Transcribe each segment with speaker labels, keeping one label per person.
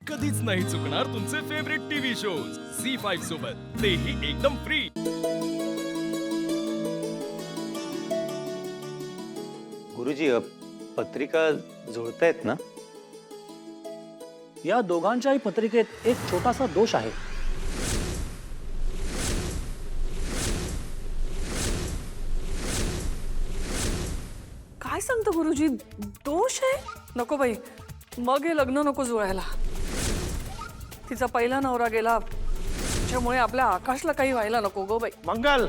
Speaker 1: कधीच नाही चुकणार तुमचे फेवरेट टीव्ही शोज झी5 सोबत, तेही एकदम फ्री।
Speaker 2: गुरुजी, पत्रिका जुळतायत ना?
Speaker 3: या दोघांच्याही पत्रिकेत एक छोटासा दोष आहे।
Speaker 4: काय सांगतो गुरुजी, दोष आहे? नको बाई, मग हे लग्न नको जुळायला। तिचा पहिला नवरा गेला, त्यामुळे आपल्या आकाशला काही व्हायला नको गो बाई।
Speaker 5: मंगल,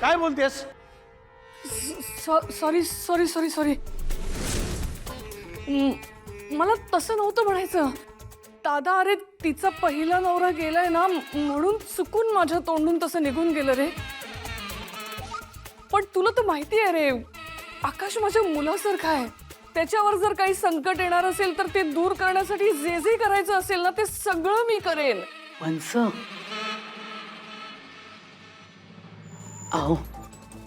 Speaker 5: काय बोलतेस?
Speaker 4: सॉरी सॉरी सॉरी सॉरी, मला तसं नव्हतं म्हणायचं दादा। अरे तिचा पहिला नवरा गेलाय ना, म्हणून चुकून माझ्या तोंडून तसं निघून गेलं रे। पण तुला तर माहिती आहे रे, आकाश माझ्या मुलासारखा आहे। त्याच्यावर जर काही संकट येणार असेल तर ते दूर करण्यासाठी जे जे करायचं असेल ना, ते सगळं मी करेन।
Speaker 6: वंस, अहो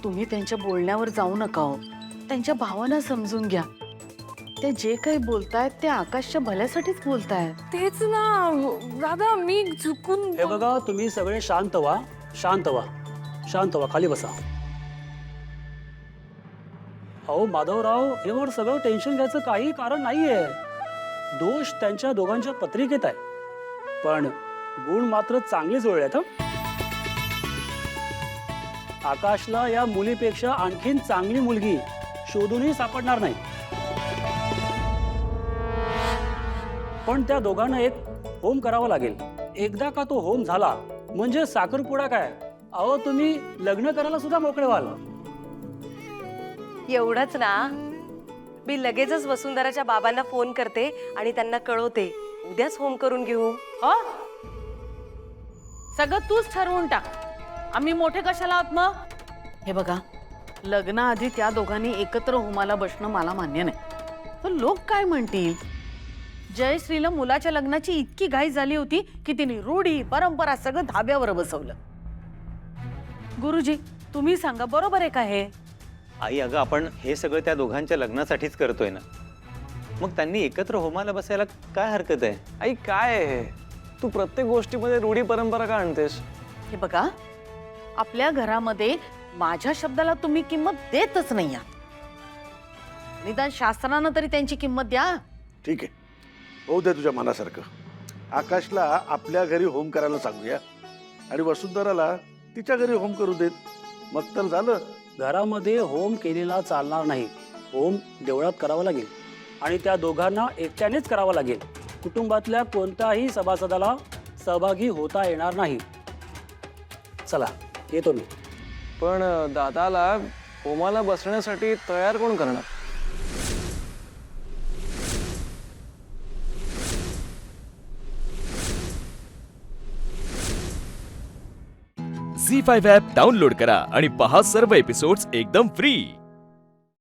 Speaker 6: तुम्ही त्यांच्या बोलण्यावर जाऊ नका हो। त्यांच्या भावना समजून घ्या। ते जे काही बोलतायत ते आकाशच्या भल्यासाठीच बोलतायत।
Speaker 4: तेच ना दादा, मी चुकून
Speaker 3: हे बघा, तुम्ही सगळे शांत व्हा, शांत व्हा, शांत व्हा, खाली बसा। अहो माधवराव, यावर सगळं टेन्शन घ्यायचं काही कारण नाहीये। दोष त्यांच्या दोघांच्या पत्रिकेत आहे, पण गुण मात्र चांगले जुळलेत। आकाशला या मुलीपेक्षा आणखीन चांगली मुलगी शोधूनही सापडणार नाही। पण त्या दोघांना एक होम करावा लागेल। एकदा का तो होम झाला म्हणजे साखरपुडा काय, अहो तुम्ही लग्न करायला सुद्धा मोकळे व्हाल।
Speaker 7: एवढंच ना, मी लगेचच वसुंधराच्या बाबांना फोन करते आणि त्यांना कळवते, उद्याच होम करून घेऊ।
Speaker 6: सगळं तूच ठरवून टाक, आम्ही मोठे कशाला आहोत मग? हे बघा, लग्नाआधी त्या दोघांनी एकत्र होमाला बसणं मला मान्य नाही। पण लोक काय म्हणतील? जयश्रीला मुलाच्या लग्नाची इतकी घाई झाली होती की तिने रूढी परंपरा सगळं धाब्यावर बसवलं। गुरुजी, तुम्ही सांगा, बरोबर आहे का हे?
Speaker 2: आई, अगं आपण हे सगळं त्या दोघांच्या लग्नासाठीच करतोय ना, मग त्यांनी एकत्र होमाला बसायला काय हरकत आहे?
Speaker 8: आई काय आहे, तू प्रत्येक गोष्टीमध्ये रूढी परंपरा का आणतेस?
Speaker 6: हे बघा, आपल्या घरामध्ये माझ्या शब्दाला तुम्ही किंमत देतच नाही आहात। निदान शास्त्रानं तरी त्यांची किंमत द्या।
Speaker 5: ठीक आहे, होऊ दे तुझ्या मनासारखं। आकाशला आपल्या घरी होम करायला सांगूया आणि वसुंधराला तिच्या घरी होम करू देत, मग तर झालं।
Speaker 3: घरामध्ये होम केलेला चालणार नाही, होम देवळात करावा लागेल आणि त्या दोघांना एकट्यानेच करावा लागेल। कुटुंबातल्या कोणत्याही सभासदाला सहभागी होता येणार नाही। चला, येतो मी।
Speaker 8: पण दादाला होमाला बसण्यासाठी तयार कोण करणार?
Speaker 1: झी5 ॲप डाउनलोड करा आणि पहा सर्व एपिसोड्स एकदम फ्री।